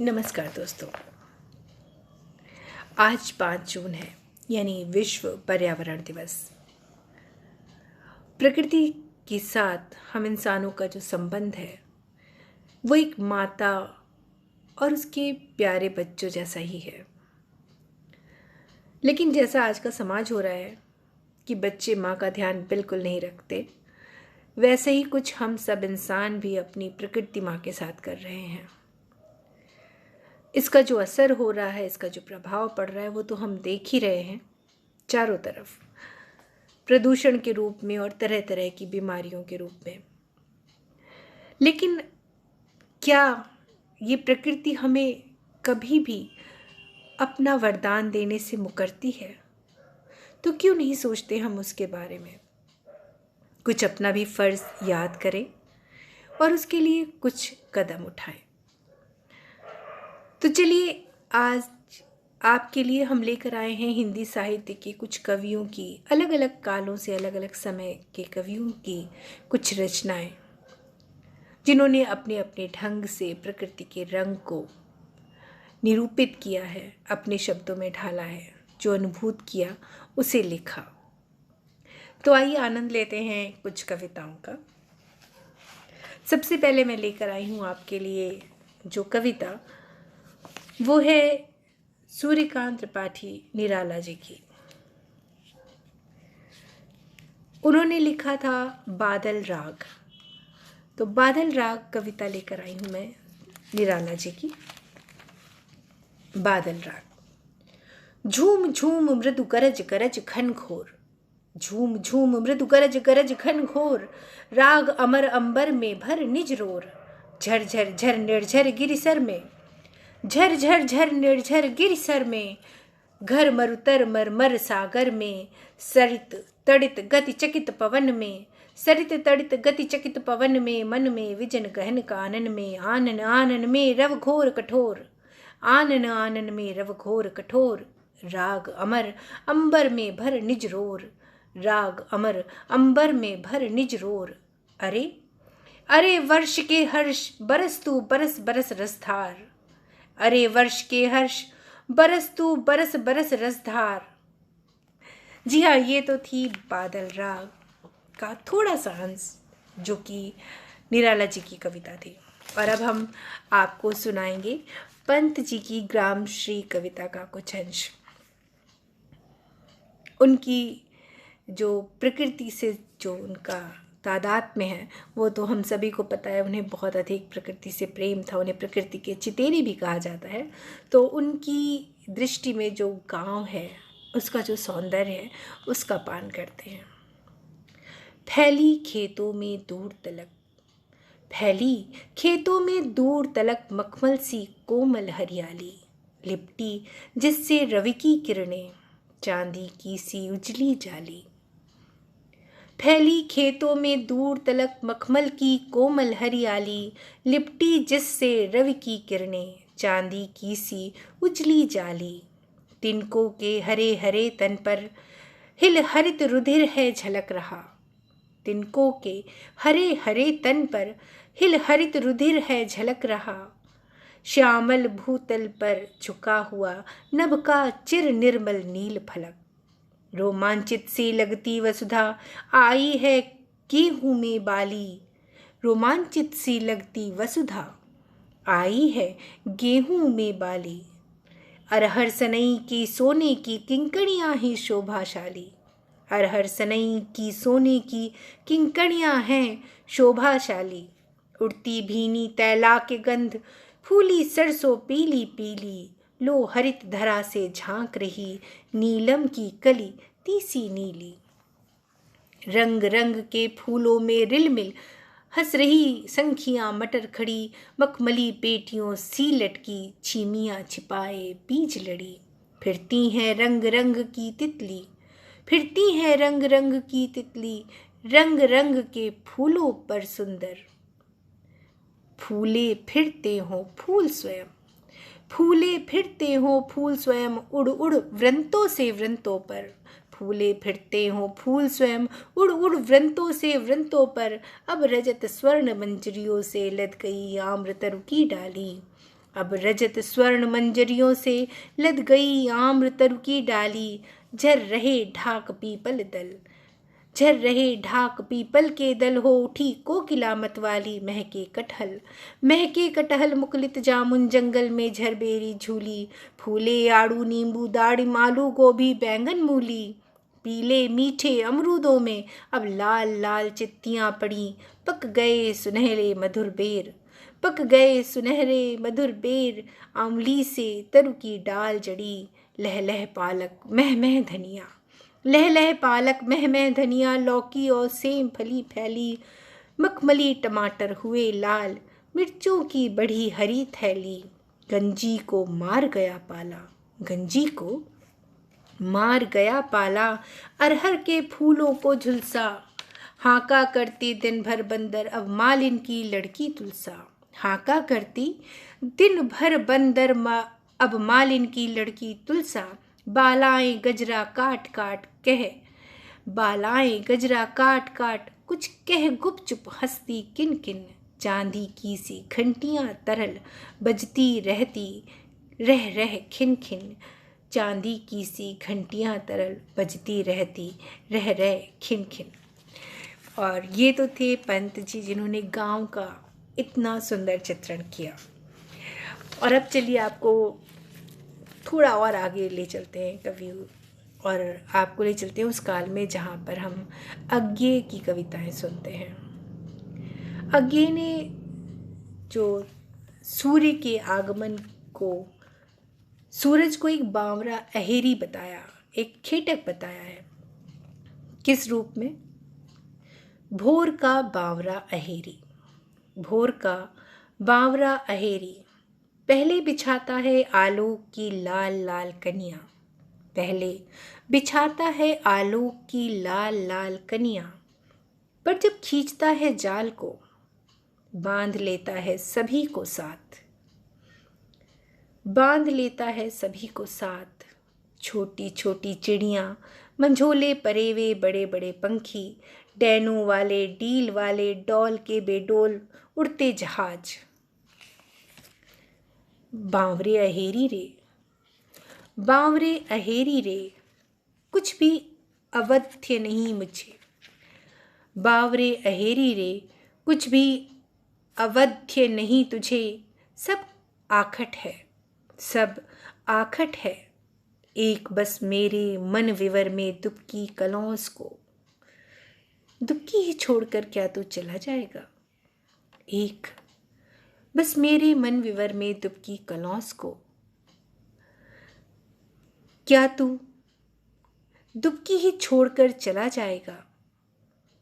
नमस्कार दोस्तों। आज 5 जून है, यानी विश्व पर्यावरण दिवस। प्रकृति के साथ हम इंसानों का जो संबंध है वो एक माता और उसके प्यारे बच्चों जैसा ही है। लेकिन जैसा आज का समाज हो रहा है कि बच्चे माँ का ध्यान बिल्कुल नहीं रखते, वैसे ही कुछ हम सब इंसान भी अपनी प्रकृति माँ के साथ कर रहे हैं। इसका जो असर हो रहा है, इसका जो प्रभाव पड़ रहा है, वो तो हम देख ही रहे हैं चारों तरफ, प्रदूषण के रूप में और तरह तरह की बीमारियों के रूप में। लेकिन क्या ये प्रकृति हमें कभी भी अपना वरदान देने से मुकरती है? तो क्यों नहीं सोचते हम उसके बारे में, कुछ अपना भी फर्ज याद करें और उसके लिए कुछ कदम उठाएं। तो चलिए, आज आपके लिए हम लेकर आए हैं हिंदी साहित्य के कुछ कवियों की, अलग अलग कालों से अलग अलग समय के कवियों की कुछ रचनाएं, जिन्होंने अपने अपने ढंग से प्रकृति के रंग को निरूपित किया है, अपने शब्दों में ढाला है, जो अनुभूत किया उसे लिखा। तो आइए आनंद लेते हैं कुछ कविताओं का। सबसे पहले मैं लेकर आई हूँ आपके लिए जो कविता, वो है सूर्यकांत त्रिपाठी निराला जी की। उन्होंने लिखा था बादल राग। तो बादल राग कविता लेकर आई हूँ मैं निराला जी की। बादल राग। झूम झूम मृदु गरज गरज घनघोर, झूम झूम मृदु गरज गरज घनघोर, राग अमर अंबर में भर निज रोर, झर झर झर निर्झर गिरिसर में, झर झर झर निर्झर गिरिसर में, घर मरुतर मरमर सागर में, सरित तड़ित गति चकित पवन में, सरित तड़ित गति चकित पवन में, मन में विजन गहन कानन में, आनन आनन में रव घोर कठोर, आनन आनन में रव घोर कठोर, राग अमर अंबर में भर निज रोर, राग अमर अंबर में भर निज रोर। अरे अरे वर्ष के हर्ष बरस तू बरस बरस रसधार, अरे वर्ष के हर्ष बरस तू बरस बरस रसधार। जी हाँ, ये तो थी बादल राग का थोड़ा सा अंश, जो कि निराला जी की कविता थी। और अब हम आपको सुनाएंगे पंत जी की ग्राम श्री कविता का कुछ अंश। उनकी जो प्रकृति से जो उनका तादाद में है, वो तो हम सभी को पता है। उन्हें बहुत अधिक प्रकृति से प्रेम था, उन्हें प्रकृति के चितेरी भी कहा जाता है। तो उनकी दृष्टि में जो गांव है, उसका जो सौंदर्य है, उसका पान करते हैं। फैली खेतों में दूर तलक, फैली खेतों में दूर तलक मखमल सी कोमल हरियाली, लिपटी जिससे रवि की किरणें चांदी की सी उजली जाली, फैली खेतों में दूर तलक मखमल की कोमल हरियाली, लिपटी जिससे रवि की किरणें चांदी की सी उजली जाली, तिनकों के हरे हरे तन पर हिल हरित रुधिर है झलक रहा, तिनकों के हरे हरे तन पर हिल हरित रुधिर है झलक रहा, श्यामल भूतल पर झुका हुआ नभ का चिर निर्मल नील फलक, रोमांचित सी लगती वसुधा आई है गेहूं में बाली, रोमांचित सी लगती वसुधा आई है गेहूं में बाली, अरहर सनई की सोने की किंकणियां ही शोभाशाली, अरहर सनई की सोने की किंकणियां हैं शोभाशाली, उड़ती भीनी तैला के गंध, फूली सरसों पीली पीली, लो हरित धरा से झांक रही नीलम की कली तीसी नीली, रंग रंग के फूलों में रिलमिल हंस रही संखियां मटर खड़ी, मखमली पेटियों सी लटकी छीमियां छिपाए बीज लड़ी, फिरती हैं रंग रंग की तितली, फिरती हैं रंग रंग की तितली, रंग रंग के फूलों पर सुंदर, फूले फिरते हो फूल स्वयं, फूले फिरते हो फूल स्वयं, उड़ उड़ वृंतों से वृंतों पर, फूले फिरते हो फूल स्वयं, उड़ उड़ वृंतों से वृंतों पर, अब रजत स्वर्ण मंजरियों से लद गई आम्रतरु की डाली, अब रजत स्वर्ण मंजरियों से लद गई आम्र तरु की डाली, झर रहे ढाक पीपल दल, झर रहे ढाक पीपल के दल, हो उठी कोकिला मतवाली, महके कटहल मुकुलित जामुन, जंगल में झरबेरी झूली, फूले आड़ू नींबू दाड़िम आलू गोभी बैंगन मूली, पीले मीठे अमरूदों में अब लाल लाल चित्तियां पड़ी, पक गए सुनहरे मधुर बेर, पक गए सुनहरे मधुर बेर, आंवली से तरु की डाल जड़ी, लह लह पालक मह मह धनिया, लह लह पालक मह मह धनिया, लौकी और सेम फली फैली, मखमली टमाटर हुए लाल, मिर्चों की बढ़ी हरी थैली, गंजी को मार गया पाला, गंजी को मार गया पाला, अरहर के फूलों को झुलसा, हाका करती दिन भर बंदर अब मालिन की लड़की तुलसा, हाका करती दिन भर बंदर अब मालिन की लड़की तुलसा, बालाएं गजरा काट काट कह, बालाएं गजरा काट काट कुछ कह गुपचुप हंसती किन किन, चांदी की सी घंटियां तरल बजती रहती रह रह खिन खिन, चांदी की सी घंटियां तरल बजती रहती रह रह खिन खिन। और ये तो थे पंत जी जिन्होंने गांव का इतना सुंदर चित्रण किया। और अब चलिए आपको थोड़ा और आगे ले चलते हैं कवि, और आपको ले चलते हैं उस काल में जहाँ पर हम अज्ञे की कविताएं सुनते हैं। अज्ञे ने जो सूर्य के आगमन को, सूरज को एक बावरा अहेरी बताया, एक खेटक बताया है। किस रूप में? भोर का बावरा अहेरी, भोर का बावरा अहेरी, पहले बिछाता है आलोक की लाल लाल कनिया, पहले बिछाता है आलोक की लाल लाल कनिया, पर जब खींचता है जाल को बांध लेता है सभी को साथ, बांध लेता है सभी को साथ, छोटी छोटी चिड़ियाँ, मंझोले परेवे बड़े बड़े पंखी, डैनों वाले डील वाले डोल के बेडोल उड़ते जहाज, बावरे अहेरी रे, बावरे अहेरी रे, कुछ भी अवध्य नहीं मुझे, बावरे अहेरी रे, कुछ भी अवध्य नहीं तुझे, सब आखट है, सब आखट है, एक बस मेरे मन विवर में दुबकी कलौंस को, दुबकी ही छोड़कर क्या तू चला जाएगा, एक बस मेरे मन विवर में दुबकी कलौंस को, क्या तू दुबकी ही छोड़कर चला जाएगा,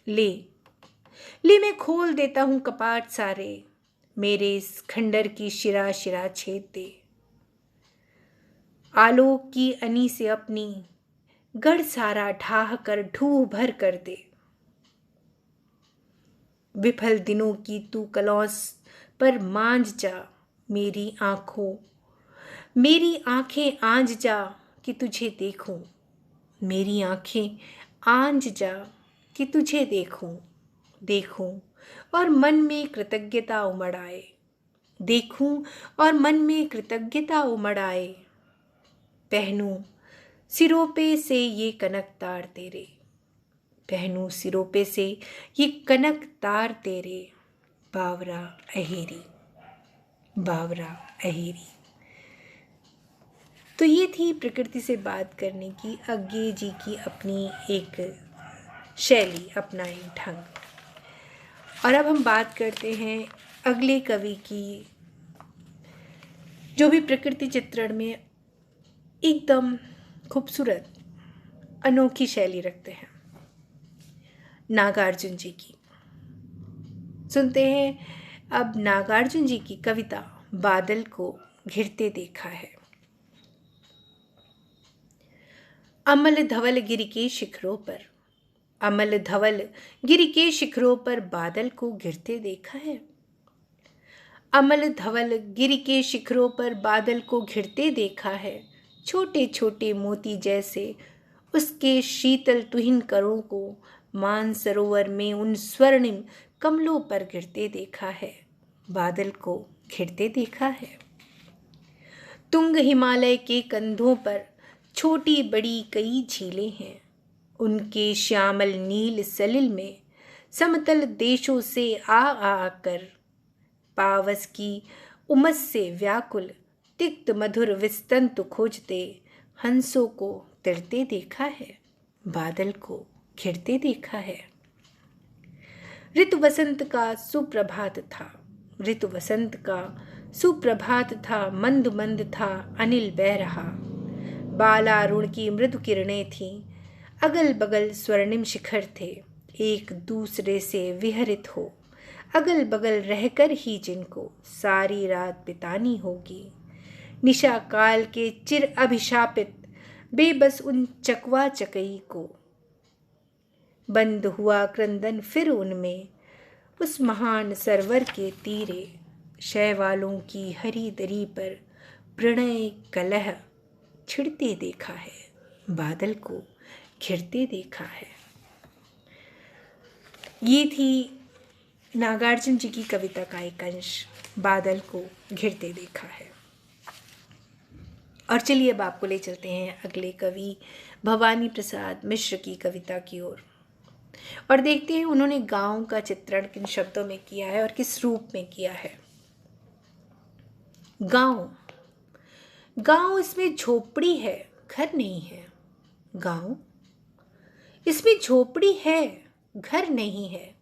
ले ले मैं खोल देता हूँ कपाट सारे, मेरे इस खंडर की शिरा शिरा छेद दे, आलोक की अनी से अपनी गढ़ सारा ढाह कर ढूह भर कर दे, विफल दिनों की तू कलौंस पर मांझ जा, मेरी आंखों, मेरी आंखें आंझ जा कि तुझे देखूं, मेरी आंखें आंझ जा कि तुझे देखूं, देखूं और मन में कृतज्ञता उमड़ आए, देखूं और मन में कृतज्ञता उमड़ आए, पहनूं सिरों पे से ये कनक तार तेरे, पहनूं सिरों पे से ये कनक तार तेरे, बावरा अहेरी, बावरा अहेरी। तो ये थी प्रकृति से बात करने की अज्ञे जी की अपनी एक शैली, अपना एक ढंग। और अब हम बात करते हैं अगले कवि की, जो भी प्रकृति चित्रण में एकदम खूबसूरत अनोखी शैली रखते हैं, नागार्जुन जी की। सुनते हैं अब नागार्जुन जी की कविता बादल को घिरते देखा है। अमल धवल गिरि के शिखरों पर, अमल धवल गिरि के शिखरों पर बादल को गिरते देखा है, अमल धवल गिरि के शिखरों पर बादल को घिरते देखा है, छोटे छोटे मोती जैसे उसके शीतल तुहिन करों को मानसरोवर में उन स्वर्णिम कमलों पर गिरते देखा है, बादल को घिरते देखा है। तुंग हिमालय के कंधों पर छोटी बड़ी कई झीलें हैं। उनके श्यामल नील सलिल में समतल देशों से आ कर पावस की उमस से व्याकुल तिक्त मधुर विस्तंत खोजते हंसों को तिरते देखा है, बादल को घिरते देखा है। ऋतु वसंत का सुप्रभात था, ऋतु वसंत का सुप्रभात था। मंद मंद था अनिल बह रहा, बालारुण की मृदु किरणें थीं। अगल बगल स्वर्णिम शिखर थे, एक दूसरे से विहरित हो अगल बगल रहकर ही जिनको सारी रात बितानी होगी। निशा काल के चिर अभिशापित बेबस उन चकवा चकई को बंद हुआ क्रंदन फिर उनमें। उस महान सरोवर के तीरे शैवालों की हरी दरी पर प्रणय कलह छिड़ते देखा है, बादल को घिरते देखा है। ये थी नागार्जुन जी की कविता का एक अंश, बादल को घिरते देखा है। और चलिए अब आपको ले चलते हैं अगले कवि भवानी प्रसाद मिश्र की कविता की ओर और देखते हैं उन्होंने गांव का चित्रण किन शब्दों में किया है और किस रूप में किया है। गांव, गांव इसमें झोपड़ी है, घर नहीं है। गांव इसमें झोपड़ी है, घर नहीं है।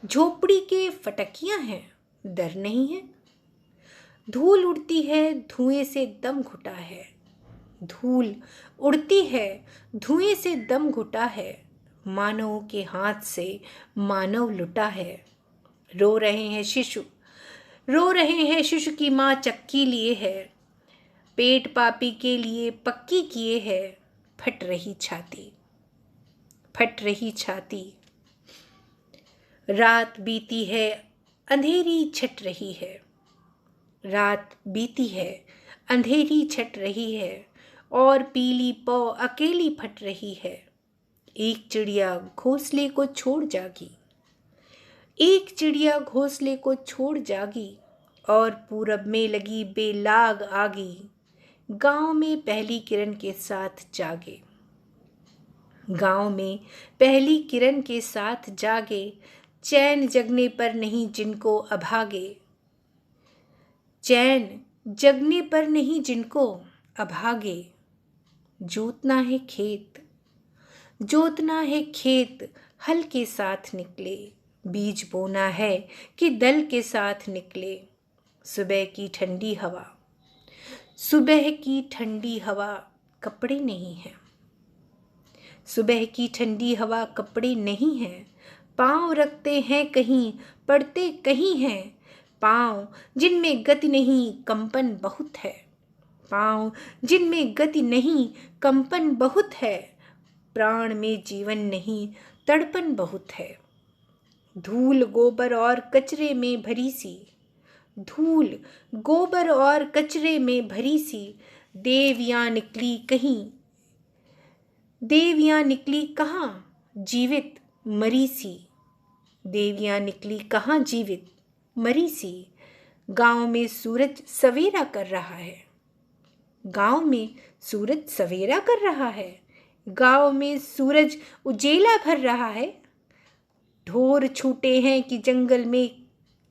झोपड़ी के फटकियां हैं, डर नहीं है। धूल उड़ती है, धुएं से दम घुटा है। धूल उड़ती है, धुएं से दम घुटा है। मानव के हाथ से मानव लुटा है। रो रहे हैं शिशु, रो रहे हैं शिशु की माँ चक्की लिए है। पेट पापी के लिए पक्की किए है। फट रही छाती, फट रही छाती। रात बीती है, अंधेरी छट रही है। रात बीती है, अंधेरी छट रही है और पीली पौ अकेली फट रही है। एक चिड़िया घोंसले को छोड़ जागी, एक चिड़िया घोंसले को छोड़ जागी और पूरब में लगी बेलाग आगी। गांव में पहली किरण के साथ जागे, गांव में पहली किरण के साथ जागे। चैन जगने पर नहीं जिनको अभागे, चैन जगने पर नहीं जिनको अभागे। जोतना है खेत, जोतना है खेत, हल के साथ निकले। बीज बोना है कि दल के साथ निकले। सुबह की ठंडी हवा, सुबह की ठंडी हवा कपड़े नहीं है। सुबह की ठंडी हवा कपड़े नहीं है। पाँव रखते हैं कहीं, पड़ते कहीं हैं। पाँव जिनमें गति नहीं, कंपन बहुत है। पाँव जिनमें गति नहीं, कंपन बहुत है। प्राण में जीवन नहीं, तड़पन बहुत है। धूल गोबर और कचरे में भरी सी, धूल गोबर और कचरे में भरी सी। देवियाँ निकली कहीं, देवियाँ निकली कहाँ जीवित मरी सी। देवियाँ निकली कहाँ जीवित मरी सी। गांव में सूरज सवेरा कर रहा है, गांव में सूरज सवेरा कर रहा है। गांव में सूरज उजेला भर रहा है। ढोर छूटे हैं कि जंगल में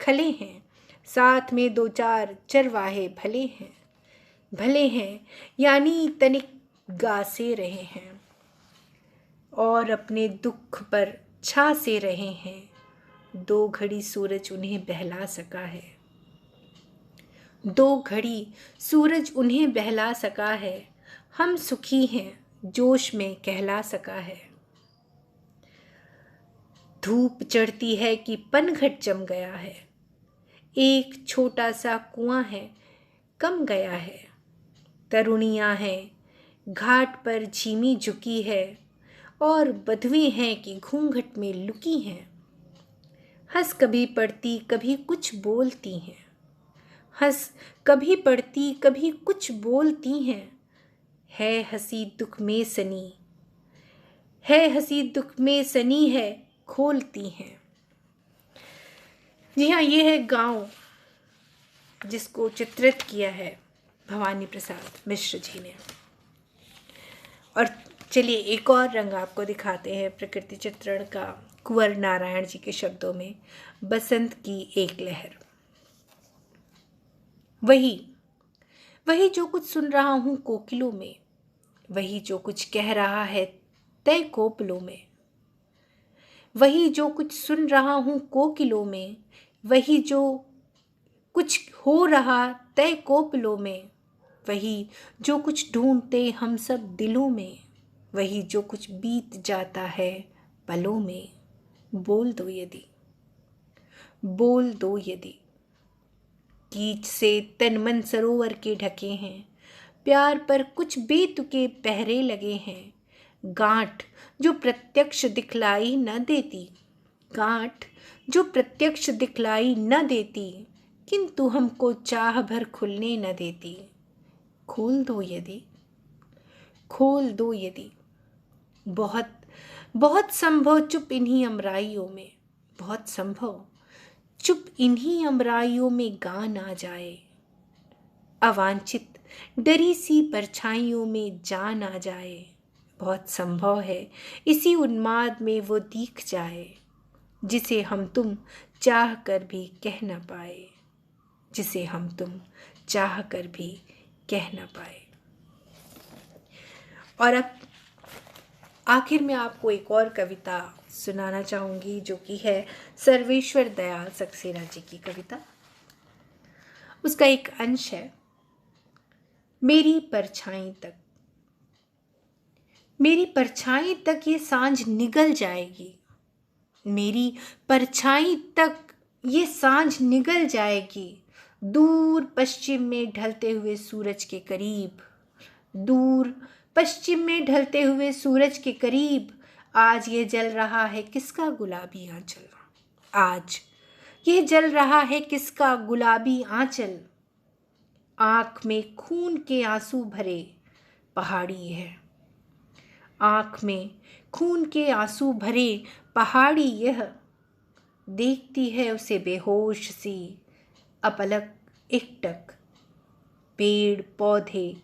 खले हैं। साथ में दो चार चरवाहे भले हैं, भले हैं यानी तनिक गा से रहे हैं और अपने दुख पर छा से रहे हैं। दो घड़ी सूरज उन्हें बहला सका है, दो घड़ी सूरज उन्हें बहला सका है। हम सुखी हैं, जोश में कहला सका है। धूप चढ़ती है कि पनघट जम गया है। एक छोटा सा कुआं है, कम गया है। तरुणियां हैं, घाट पर झीमी झुकी है और बधुएं हैं कि घूंघट में लुकी हैं। हंस कभी पड़ती कभी कुछ बोलती हैं, हंस कभी पड़ती कभी कुछ बोलती हैं। है हंसी दुख में सनी, है हंसी दुख में सनी है खोलती हैं। जी हाँ, ये है गांव जिसको चित्रित किया है भवानी प्रसाद मिश्र जी ने। और चलिए एक और रंग आपको दिखाते हैं प्रकृति चित्रण का, कुंवर नारायण जी के शब्दों में, बसंत की एक लहर। वही जो कुछ सुन रहा हूँ कोकिलों में, वही जो कुछ कह रहा है तय कोपलों में, वही जो कुछ सुन रहा हूँ कोकिलों में, वही जो कुछ हो रहा तय कोपलों में, वही जो कुछ ढूंढते हम सब दिलों में, वही जो कुछ बीत जाता है पलों में। बोल दो यदि, बोल दो यदि। कीच से तन मन सरोवर के ढके हैं, प्यार पर कुछ बेतुके पहरे लगे हैं। गांठ जो प्रत्यक्ष दिखलाई न देती, गांठ जो प्रत्यक्ष दिखलाई न देती, किंतु हमको चाह भर खुलने न देती। खोल दो यदि, खोल दो यदि। बहुत बहुत संभव चुप इन्हीं अमराइयों में, बहुत संभव चुप इन्हीं अमराइयों में गान आ जाए। अवांछित डरी सी परछाइयों में जान आ जाए। बहुत संभव है इसी उन्माद में वो दिख जाए, जिसे हम तुम चाह कर भी कह न पाए, जिसे हम तुम चाह कर भी कह न पाए। और अब आखिर में आपको एक और कविता सुनाना चाहूँगी, जो कि है सर्वेश्वर दयाल सक्सेना जी की कविता। उसका एक अंश है, मेरी परछाई तक। मेरी परछाई तक ये सांझ निगल जाएगी, मेरी परछाई तक ये सांझ निगल जाएगी। दूर पश्चिम में ढलते हुए सूरज के करीब, दूर पश्चिम में ढलते हुए सूरज के करीब, आज ये जल रहा है किसका गुलाबी आंचल। आज ये जल रहा है किसका गुलाबी आंचल। आँख में खून के आंसू भरे पहाड़ी है, आँख में खून के आंसू भरे पहाड़ी यह, देखती है उसे बेहोश सी अपलक एकटक। पेड़ पौधे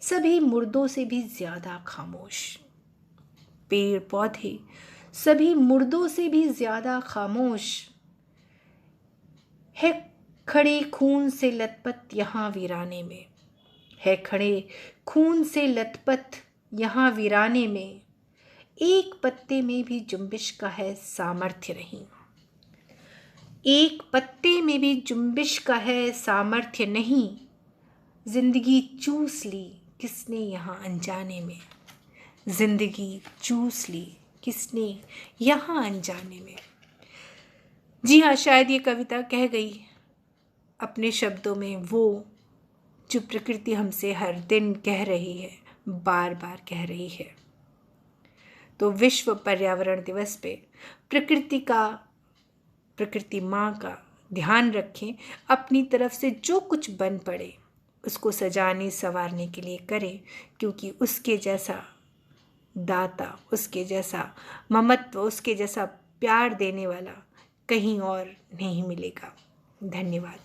सभी मुर्दों से भी ज्यादा खामोश, पेड़ पौधे सभी मुर्दों से भी ज्यादा खामोश है। खड़े खून से लथपथ यहाँ वीराने में, है खड़े खून से लथपथ यहाँ वीराने में। एक पत्ते में भी जुम्बिश का है सामर्थ्य नहीं, एक पत्ते में भी जुम्बिश का है सामर्थ्य नहीं। जिंदगी चूस ली किसने यहाँ अनजाने में, जिंदगी चूस ली किसने यहाँ अनजाने में। जी हाँ, शायद ये कविता कह गई अपने शब्दों में वो जो प्रकृति हमसे हर दिन कह रही है, बार बार कह रही है। तो विश्व पर्यावरण दिवस पे प्रकृति माँ का ध्यान रखें, अपनी तरफ से जो कुछ बन पड़े उसको सजाने संवारने के लिए करें, क्योंकि उसके जैसा दाता, उसके जैसा ममत्व, उसके जैसा प्यार देने वाला कहीं और नहीं मिलेगा। धन्यवाद।